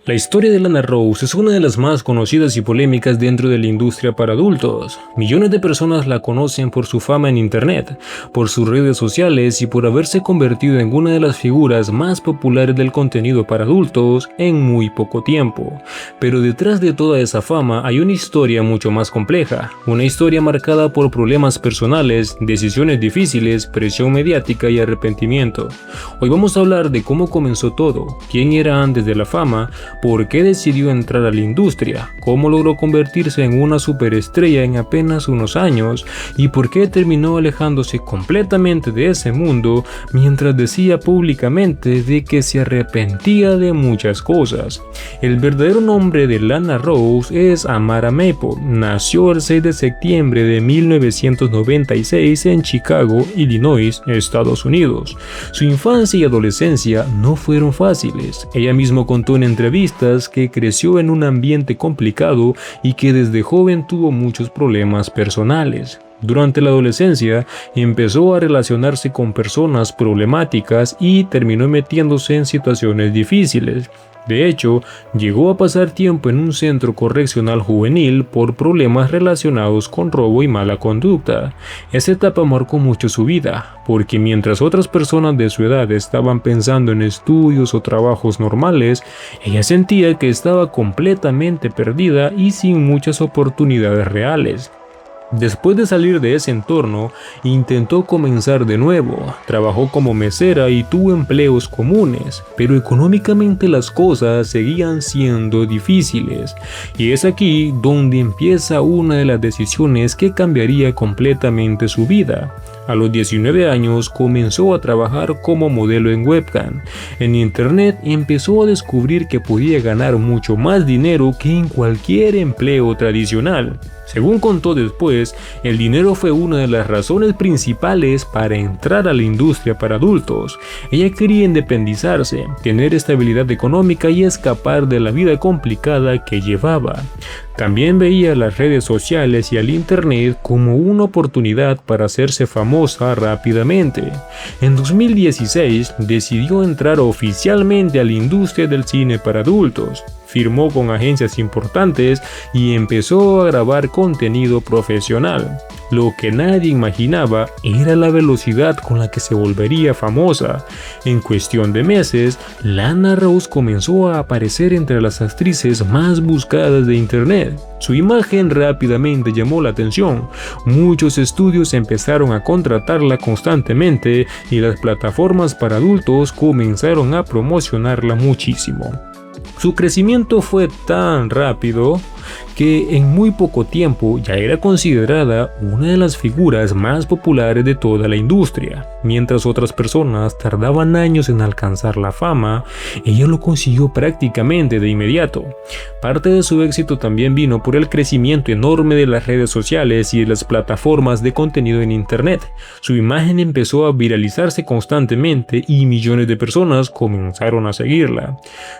La historia de Lana Rose es una de las más conocidas y polémicas dentro de la industria para adultos. Millones de personas la conocen por su fama en internet, por sus redes sociales y por haberse convertido en una de las figuras más populares del contenido para adultos en muy poco tiempo. Pero detrás de toda esa fama hay una historia mucho más compleja, una historia marcada por problemas personales, decisiones difíciles, presión mediática y arrepentimiento. Hoy vamos a hablar de cómo comenzó todo, quién era antes de la fama, por qué decidió entrar a la industria, cómo logró convertirse en una superestrella en apenas unos años y por qué terminó alejándose completamente de ese mundo mientras decía públicamente de que se arrepentía de muchas cosas. El verdadero nombre de Lana Rose es Amara Maple. Nació el 6 de septiembre de 1996 en Chicago, Illinois, Estados Unidos. Su infancia y adolescencia no fueron fáciles. Ella misma contó en entrevistas que creció en un ambiente complicado y que desde joven tuvo muchos problemas personales. Durante la adolescencia empezó a relacionarse con personas problemáticas y terminó metiéndose en situaciones difíciles. De hecho, llegó a pasar tiempo en un centro correccional juvenil por problemas relacionados con robo y mala conducta. Esa etapa marcó mucho su vida, porque mientras otras personas de su edad estaban pensando en estudios o trabajos normales, ella sentía que estaba completamente perdida y sin muchas oportunidades reales. Después de salir de ese entorno, intentó comenzar de nuevo, trabajó como mesera y tuvo empleos comunes, pero económicamente las cosas seguían siendo difíciles, y es aquí donde empieza una de las decisiones que cambiaría completamente su vida. A los 19 años comenzó a trabajar como modelo en webcam. En internet empezó a descubrir que podía ganar mucho más dinero que en cualquier empleo tradicional. Según contó después, el dinero fue una de las razones principales para entrar a la industria para adultos. Ella quería independizarse, tener estabilidad económica y escapar de la vida complicada que llevaba. También veía las redes sociales y al internet como una oportunidad para hacerse famosa rápidamente. En 2016 decidió entrar oficialmente a la industria del cine para adultos. Firmó con agencias importantes y empezó a grabar contenido profesional. Lo que nadie imaginaba era la velocidad con la que se volvería famosa. En cuestión de meses, Lana Rose comenzó a aparecer entre las actrices más buscadas de internet. Su imagen rápidamente llamó la atención. Muchos estudios empezaron a contratarla constantemente y las plataformas para adultos comenzaron a promocionarla muchísimo. Su crecimiento fue tan rápido que en muy poco tiempo ya era considerada una de las figuras más populares de toda la industria. Mientras otras personas tardaban años en alcanzar la fama, ella lo consiguió prácticamente de inmediato. Parte de su éxito también vino por el crecimiento enorme de las redes sociales y de las plataformas de contenido en internet. Su imagen empezó a viralizarse constantemente y millones de personas comenzaron a seguirla.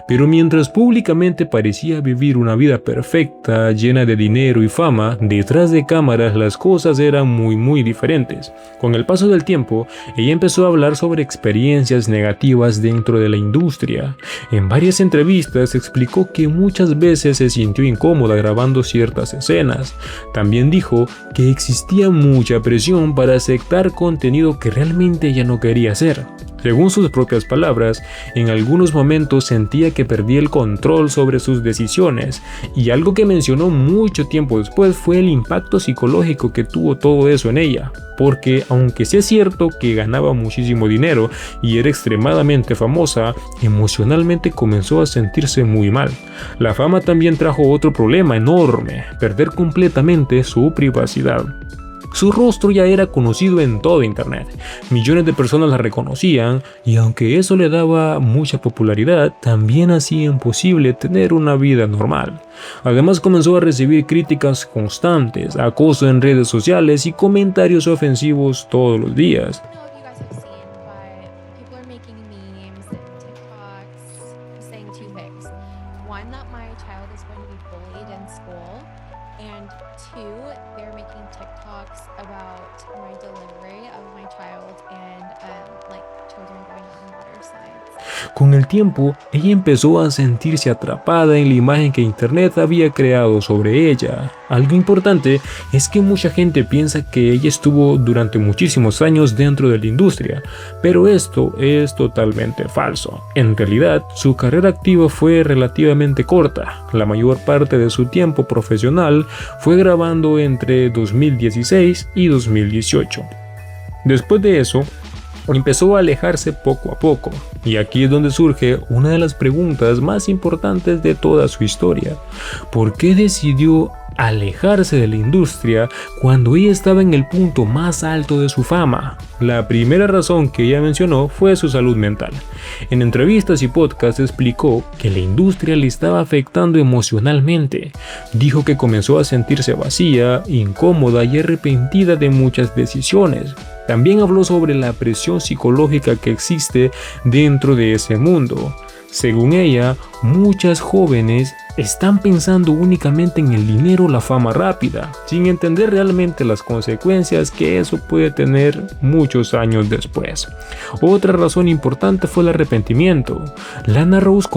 Pero mientras públicamente parecía vivir una vida perfecta, llena de dinero y fama, detrás de cámaras las cosas eran muy diferentes. Con el paso del tiempo, ella empezó a hablar sobre experiencias negativas dentro de la industria. En varias entrevistas explicó que muchas veces se sintió incómoda grabando ciertas escenas. También dijo que existía mucha presión para aceptar contenido que realmente ella no quería hacer. Según sus propias palabras, en algunos momentos sentía que perdía el control sobre sus decisiones, y algo que mencionó mucho tiempo después fue el impacto psicológico que tuvo todo eso en ella, porque aunque sí es cierto que ganaba muchísimo dinero y era extremadamente famosa, emocionalmente comenzó a sentirse muy mal. La fama también trajo otro problema enorme: perder completamente su privacidad. Su rostro ya era conocido en todo internet, millones de personas la reconocían, y aunque eso le daba mucha popularidad, también hacía imposible tener una vida normal. Además comenzó a recibir críticas constantes, acoso en redes sociales y comentarios ofensivos todos los días. And two, they're making TikToks about my delivery of my child and like children going on water slides. Con el tiempo, ella empezó a sentirse atrapada en la imagen que Internet había creado sobre ella. Algo importante es que mucha gente piensa que ella estuvo durante muchísimos años dentro de la industria, pero esto es totalmente falso. En realidad, su carrera activa fue relativamente corta. La mayor parte de su tiempo profesional fue grabando entre 2016 y 2018. Después de eso, empezó a alejarse poco a poco, y aquí es donde surge una de las preguntas más importantes de toda su historia. ¿Por qué decidió alejarse de la industria cuando ella estaba en el punto más alto de su fama? La primera razón que ella mencionó fue su salud mental. En entrevistas y podcasts explicó que la industria le estaba afectando emocionalmente. Dijo que comenzó a sentirse vacía, incómoda y arrepentida de muchas decisiones. También habló sobre la presión psicológica que existe dentro de ese mundo. Según ella, muchas jóvenes están pensando únicamente en el dinero o la fama rápida, sin entender realmente las consecuencias que eso puede tener muchos años después. Otra razón importante fue el arrepentimiento. Lana Rose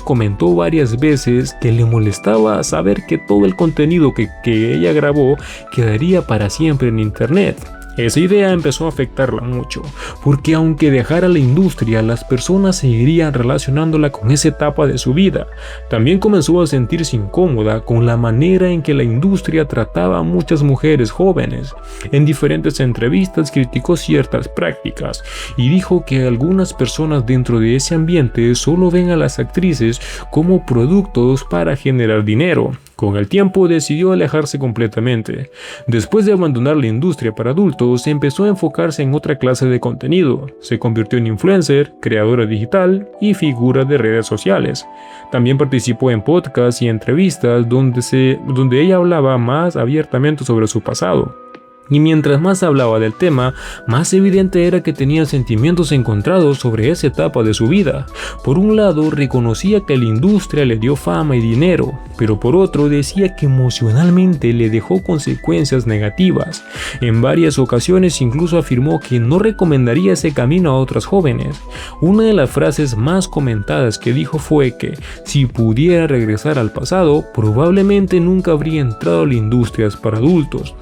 comentó varias veces que le molestaba saber que todo el contenido que ella grabó quedaría para siempre en internet. Esa idea empezó a afectarla mucho, porque aunque dejara la industria, las personas seguirían relacionándola con esa etapa de su vida. También comenzó a sentirse incómoda con la manera en que la industria trataba a muchas mujeres jóvenes. En diferentes entrevistas criticó ciertas prácticas y dijo que algunas personas dentro de ese ambiente solo ven a las actrices como productos para generar dinero. Con el tiempo decidió alejarse completamente. Después de abandonar la industria para adultos, empezó a enfocarse en otra clase de contenido. Se convirtió en influencer, creadora digital y figura de redes sociales. También participó en podcasts y entrevistas donde ella hablaba más abiertamente sobre su pasado. Y mientras más hablaba del tema, más evidente era que tenía sentimientos encontrados sobre esa etapa de su vida. Por un lado, reconocía que la industria le dio fama y dinero, pero por otro decía que emocionalmente le dejó consecuencias negativas. En varias ocasiones incluso afirmó que no recomendaría ese camino a otras jóvenes. Una de las frases más comentadas que dijo fue que, si pudiera regresar al pasado, probablemente nunca habría entrado a la industria para adultos.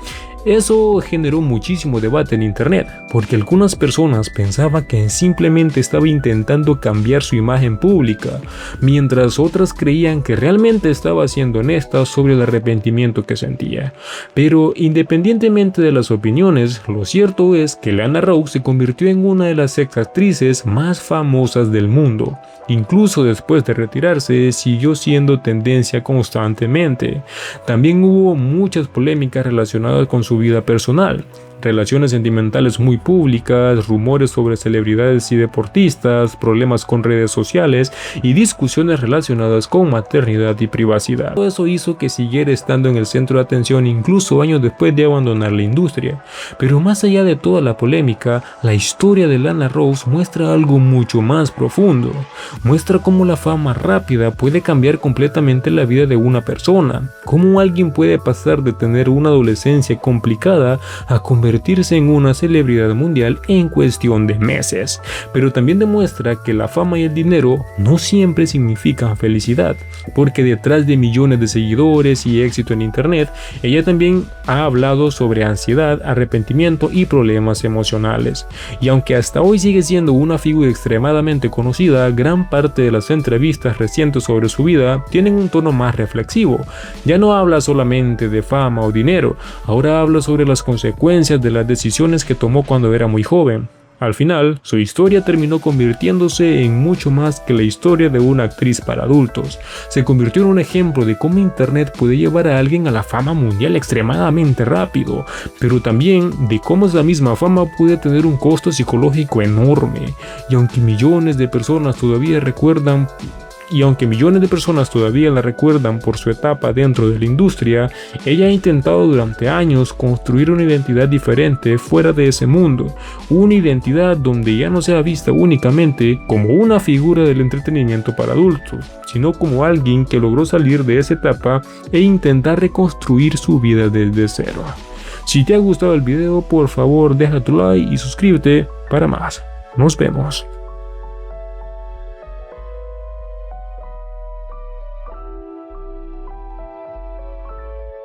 Eso generó muchísimo debate en internet, porque algunas personas pensaban que simplemente estaba intentando cambiar su imagen pública, mientras otras creían que realmente estaba siendo honesta sobre el arrepentimiento que sentía. Pero independientemente de las opiniones, lo cierto es que Lana Rose se convirtió en una de las actrices más famosas del mundo. Incluso después de retirarse, siguió siendo tendencia constantemente. También hubo muchas polémicas relacionadas con su vida personal. Relaciones sentimentales muy públicas, rumores sobre celebridades y deportistas, problemas con redes sociales y discusiones relacionadas con maternidad y privacidad. Todo eso hizo que siguiera estando en el centro de atención incluso años después de abandonar la industria. Pero más allá de toda la polémica, la historia de Lana Rose muestra algo mucho más profundo. Muestra cómo la fama rápida puede cambiar completamente la vida de una persona, cómo alguien puede pasar de tener una adolescencia complicada a convertirse en una celebridad mundial en cuestión de meses. Pero también demuestra que la fama y el dinero no siempre significan felicidad, porque detrás de millones de seguidores y éxito en internet, ella también ha hablado sobre ansiedad, arrepentimiento y problemas emocionales. Y aunque hasta hoy sigue siendo una figura extremadamente conocida, gran parte de las entrevistas recientes sobre su vida tienen un tono más reflexivo. Ya no habla solamente de fama o dinero, ahora habla sobre las consecuencias de las decisiones que tomó cuando era muy joven. Al final, su historia terminó convirtiéndose en mucho más que la historia de una actriz para adultos. Se convirtió en un ejemplo de cómo internet puede llevar a alguien a la fama mundial extremadamente rápido, pero también de cómo esa misma fama puede tener un costo psicológico enorme. Y aunque millones de personas todavía recuerdan Y aunque millones de personas todavía la recuerdan por su etapa dentro de la industria, ella ha intentado durante años construir una identidad diferente fuera de ese mundo, una identidad donde ya no sea vista únicamente como una figura del entretenimiento para adultos, sino como alguien que logró salir de esa etapa e intentar reconstruir su vida desde cero. Si te ha gustado el video, por favor deja tu like y suscríbete para más. Nos vemos.